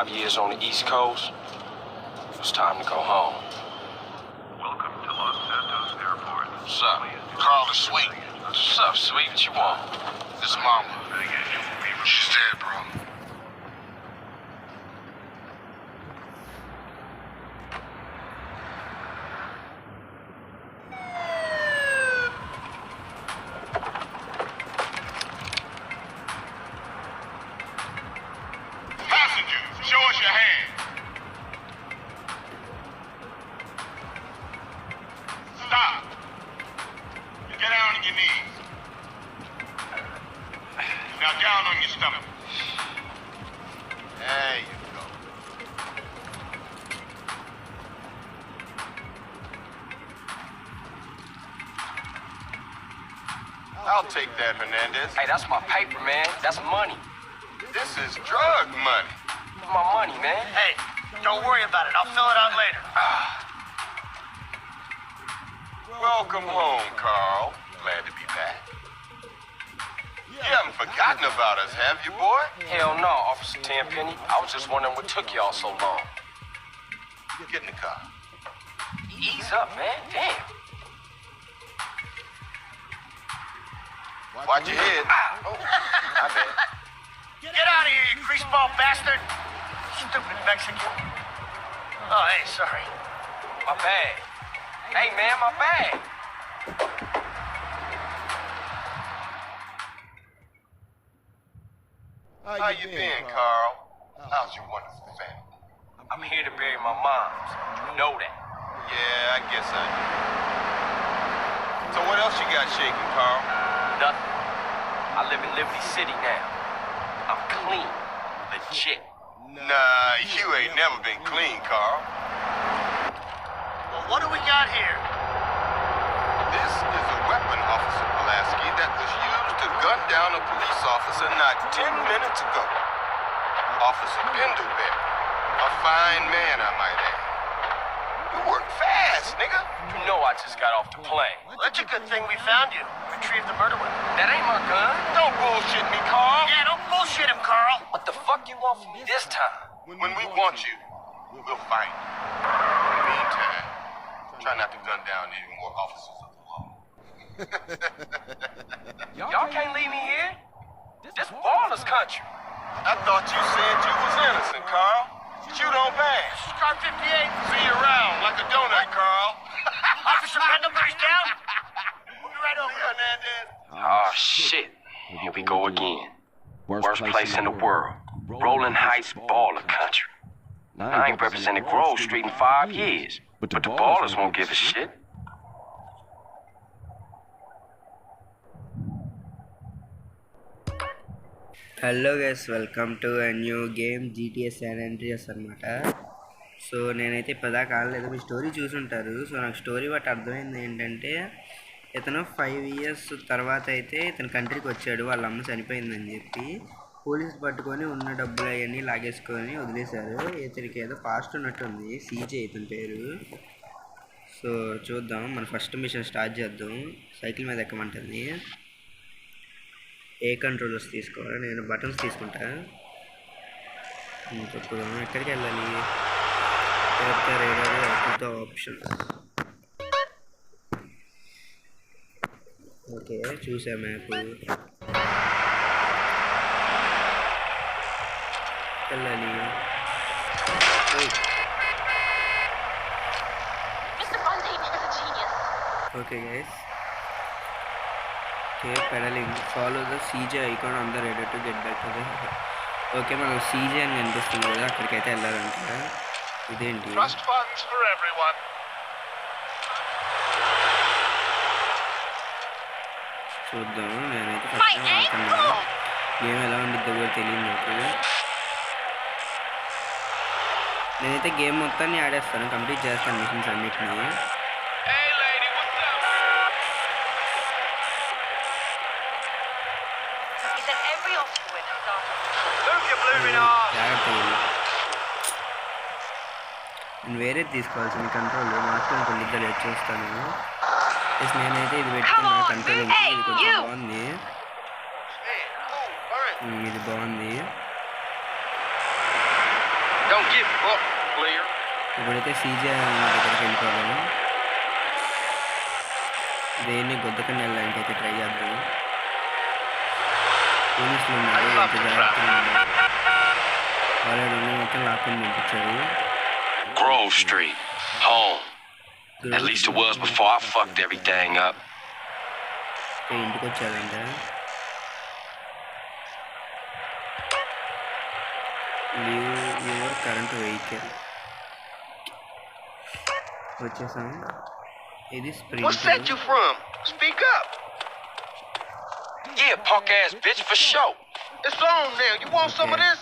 5 years on the East Coast, it was time to go home. Welcome to Los Santos Airport. What's up? Carl is sweet. What's up, sweet? What you want? This mama. She's dead, bro. Show us your hand. Stop. Get down on your knees. Now down on your stomach. There you go. I'll take that, Hernandez. Hey, that's my paper, man. That's money. This is drug money. My money, man. Hey, don't worry about it. I'll fill it out later. Welcome home, Carl. Glad to be back. You haven't forgotten about us, have you, boy? Hell no, Officer Tenpenny. I was just wondering what took y'all so long. Get in the car. Ease up, man. Damn. Watch your head. Oh, my bad. Get out of here, you greaseball bastard! Stupid Mexican. Oh, hey, sorry. My bag. Hey, man, my bag. How you been, Carl? How's your wonderful family? I'm here to bury my moms. You know that. Yeah, I guess I do. So what else you got shaking, Carl? Nothing. I live in Liberty City now. I'm clean. Legit. Nah, you ain't never been clean, Carl. Well, what do we got here? This is a weapon, Officer Pulaski, that was used to gun down a police officer not 10 minutes ago. Officer Pendlebury. A fine man, I might add. You work fast, nigga. You know I just got off the plane. Well, that's a good thing we found you. Retrieved the murder weapon. That ain't my gun. Don't bullshit me, Carl. Yeah, don't bullshit him, Carl. What the fuck you want from me this time? When we want you, we'll find you. In the meantime, try not to gun down any more officers of the law. Y'all can't leave me here. This Ballas country. I thought you said you was innocent, Carl. Shoot on back. Scar 58. See you around like a donut, Carl. Officer Pendlebury's down. We'll be right over. Hernandez. Oh, shit. Here we go again. Worst place in the world. Rolling Heights baller country. I ain't represented Grove Street in 5 years. But the Ballers won't give a shit. Hello guys welcome to a new game GTA San Andreas అనమాట. So నేనైతే ఇప్పటిదాకా ఆడలేదు. మీ story చూసుంటారు. So నాకు story బట్టి అర్థమైంది ఏంటంటే ఇతను 5 years తర్వాత అయితే ఇతను కంట్రీకి వచ్చాడు. వాళ్ళ అమ్మ చనిపోయిందని చెప్పి పోలీసులు పట్టుకొని ఉన్న డబ్బులు అవన్నీ లాగేసుకొని వదిలేశారు. ఇతనికి ఏదో పాస్ట్ ఉన్నట్టుంది. సీజే ఇతని పేరు. సో చూద్దాం. మన ఫస్ట్ మిషన్ స్టార్ట్ చేద్దాం. సైకిల్ మీద ఎక్కమంటుంది. ఏ కంట్రోలర్స్ తీసుకోవాలి. నేను బటన్స్ తీసుకుంటా. చెప్పుదాం ఎక్కడికి వెళ్ళాలి. Radar option. ఓకే చూసా మ్యాప్. వెళ్ళాలి. Okay guys. Pedalling. Follow the CJ icon on the radar to get back to the. Okay మనం సీజే అని కనిపిస్తుంది కదా, అక్కడికైతే వెళ్ళాలంట. ఇదేంటి చూద్దాం. నేనైతే ఫస్ట్ ఆడుతున్నాను. గేమ్ ఎలా ఉండిద్దో కూడా తెలియదు నాకు. నేనైతే గేమ్ మొత్తాన్ని ఆడేస్తాను. కంప్లీట్ చేస్తాను మిషన్స్ అన్నిటిని. నేను వేరేది తీసుకోవాల్సింది కంట్రోల్ మాత్రం కొన్ని ఇద్దరు చూస్తాను. నేనైతే ఇది పెట్టుకున్నా కంట్రోల్. ఇది కొంచెం బాగుంది. ఇది బాగుంది. Don't get fucked, player. ఇప్పుడైతే సీజే దగ్గరికి వెళ్ళిపోవాలి. దేన్ని గొద్దకని వెళ్ళడానికి అయితే ట్రై చేద్దాం. పోలీసులు ఉన్నారు, ఎంత జాగ్రత్తగా ఉన్నారు. వాళ్ళ రెండు మొత్తం లాక్కొని పంపించారు. Grove Street, home. At least it was before I fucked everything up. ఇంటికి వచ్చారంట. Leave your current vehicle. వచ్చేసాం. ఇది What set you from? Speak up. Yeah, punk ass bitch, for sure. It's on now. You want some of this?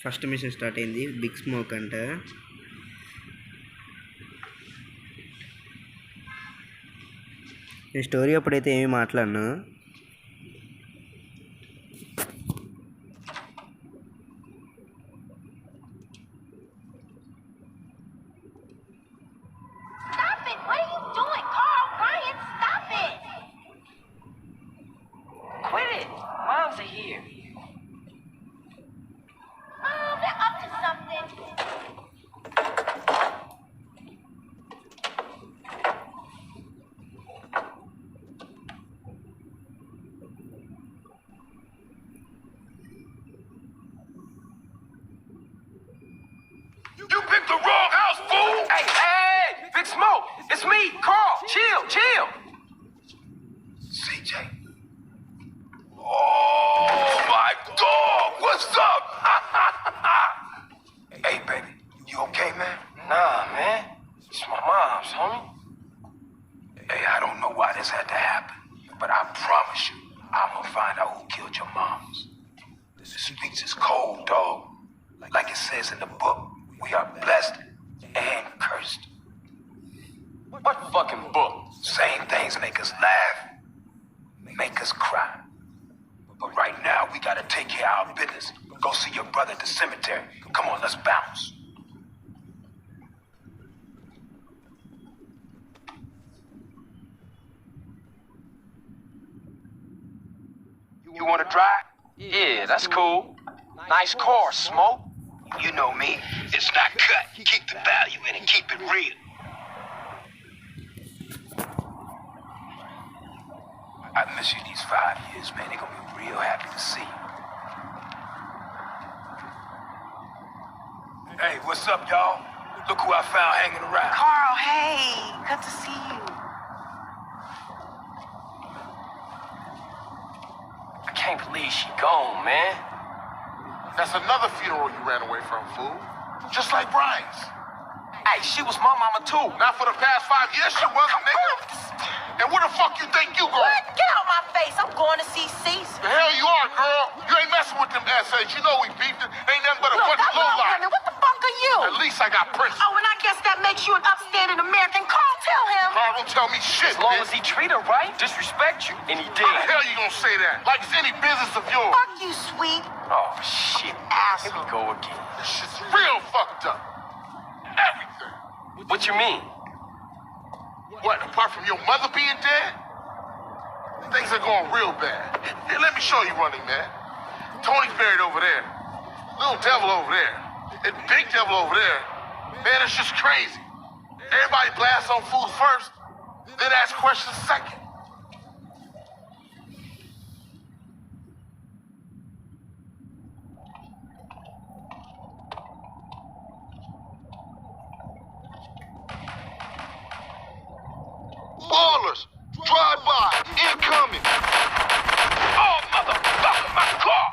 First mission start అయింది. Big smoke అంట. ఈ story అప్పుడైతే ఏమి మాట్లాడను. You picked the wrong house, fool! Hey, Big Smoke, it's me, Carl. Chill. CJ. Oh, my dog! What's up? Hey, baby. You okay, man? Nah, man. It's my mom's, homie. Hey, I don't know why this had to happen, but I promise you, I'm gonna find out who killed your moms. The streets is cold, dog. Like it says in the book, we are blessed and cursed. What fucking book? Same things make us laugh, make us cry. But right now, we gotta take care of our business. Go see your brother at the cemetery. Come on, let's bounce. You wanna drive? Yeah, that's cool. Nice car, Smoke. You know me. It's not cut. Keep the value in it. Keep it real. I miss you these 5 years, man. They're gonna be real happy to see you. Hey, what's up, y'all? Look who I found hanging around. Carl, hey, good to see you. I can't believe she gone, man. That's another funeral you ran away from, fool. Just like Brian's. Hey, she was my mama too. Not for the past 5 years, she wasn't, nigga. And where the fuck you think you going? What? Get out my face. I'm going to see Caesar. The hell you are, girl. You ain't messing with them essays. You know we beefed it. Ain't nothing but a bunch of lowlife. What the fuck are you? At least I got principles. Oh, and I guess that makes you an upstanding American. Carl, tell him. Carl, don't tell me shit, As long bitch. as he treat her right, disrespect you, and he How did. the hell you gonna say that? Like it's any business of yours. Fuck you, sweet. Oh shit. Here we go again. This shit's real fucked up. Everything. What you mean? What, apart from your mother being dead? Things are going real bad. Here, let me show you, Running Man. Tony's buried over there. Little devil over there. And big devil over there. Man, it's just crazy. Everybody blasts on food first, then ask questions second. Ballers, drive by, incoming. Oh, motherfucker, my car.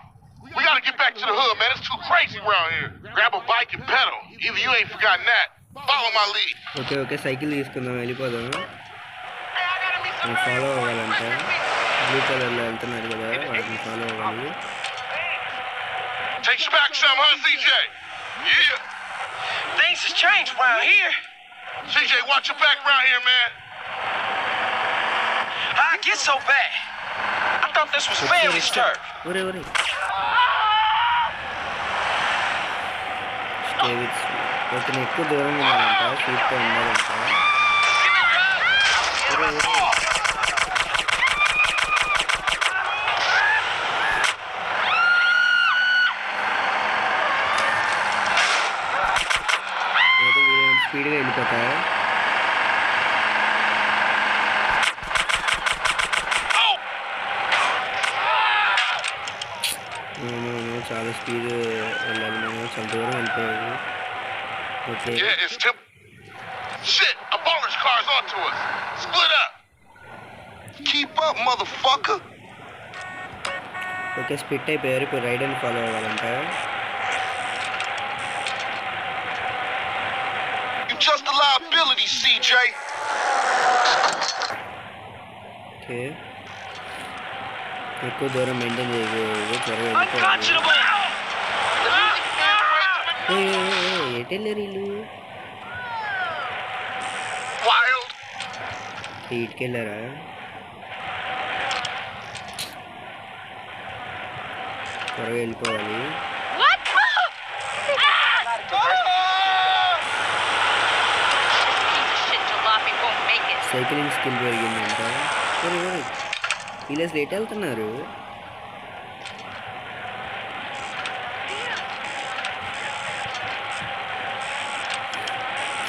We gotta get back to the hood, man. It's too crazy around here. Grab a bike and pedal. Either you ain't forgotten that. Follow my lead. Okay cycle తీసుకుందాం, వెళ్ళిపోదాం. Follow అవ్వాలంట. Blue కలర్లో వెళ్తున్నారు కదా, వాటిని follow అవ్వాలి. Takes you back some, huh, CJ? Yeah. Things has changed around here. CJ, watch your back around here, man. How it get so bad? I thought this was family's turf. ఒరే ఇతను ఎక్కువ దూరం ఉన్నాడంట, సీట్తో ఉన్నాడంట. అయిపోతా. చాలా speed వెళ్ళాలి మనం, చాలా దూరం వెళ్ళిపోయాము. Okay Yeah, it's shit, a bonus car's onto us. Split up. Keep up, motherfucker. Okay split అయిపోయారు. ఇప్పుడు రైడ్ అని ఫాలో అవ్వాలంట. You just a liability, CJ. Okay ఎక్కువ దూరం మెయింటైన్ చేయకూడదు, త్వరగా వెళ్ళిపోవాలి. ఎటు వెళ్ళారు వీళ్ళు? Wild. ఇటుకి వెళ్ళారా? త్వరగా వెళ్ళిపోవాలి. సైక్లింగ్ స్కిల్ పెరిగిందంట. వీళ్ళు అసలు ఎటు వెళ్తున్నారు?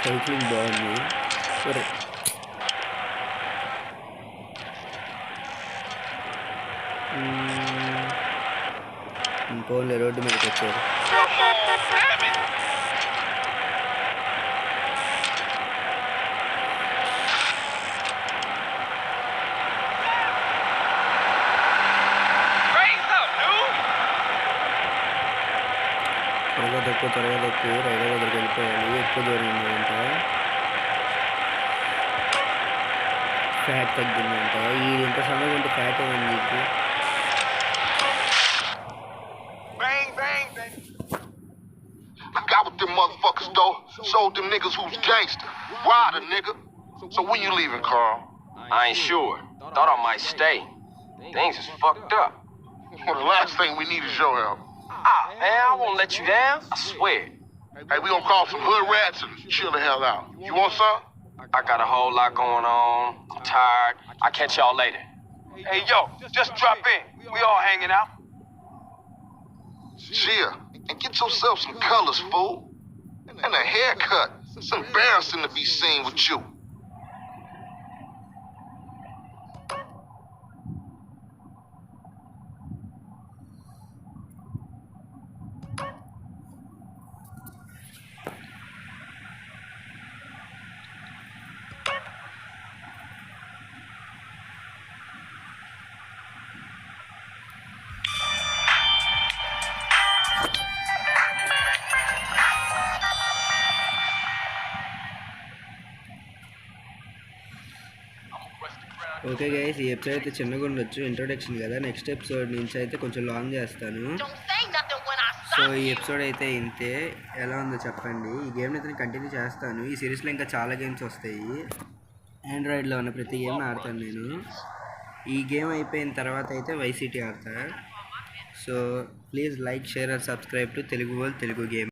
సైక్లింగ్ బాగుంది. సరే పోన్లే, రోడ్డు మీదకి వచ్చారు. త్వరగా దక్కు రైడర్ దగ్గరికి వెళ్ళిపోవాలి. ఎక్కువ దూరం ఉందంట. ఫ్యాట్ తగ్గిందంట. ఈ ఇంత సమయం ఉంటే ఫ్యాట్ ఏమైంది నీకు? I got with them motherfuckers though. Showed them niggas who's gangster. Rider, nigga. So when you leaving, Carl? I ain't sure. Thought I might stay. Things is fucked up. Well, the last thing we need is your help. Man, I won't let you down. I swear. Hey, we gonna call some hood rats and chill the hell out. You want some? I got a whole lot going on. I'm tired. I'll catch y'all later. Hey, yo, just drop in. We all hanging out. Chill and get yourself some colors, fool. And a haircut. It's embarrassing to be seen with you. Okay guys, ఈ episode అయితే చిన్నగా ఉండొచ్చు, introduction కదా. Next episode నుంచి అయితే కొంచెం long చేస్తాను. So ఈ ఎపిసోడ్ అయితే ఇంతే. ఎలా ఉందో చెప్పండి. ఈ గేమ్ని అయితే నేను కంటిన్యూ చేస్తాను. ఈ సిరీస్లో ఇంకా చాలా గేమ్స్ వస్తాయి. ఆండ్రాయిడ్లో ఉన్న ప్రతి గేమ్ని ఆడతాను నేను. ఈ గేమ్ అయిపోయిన తర్వాత అయితే వైసిటీ ఆడతా. So please like, share and subscribe to Telugu world Telugu gaming.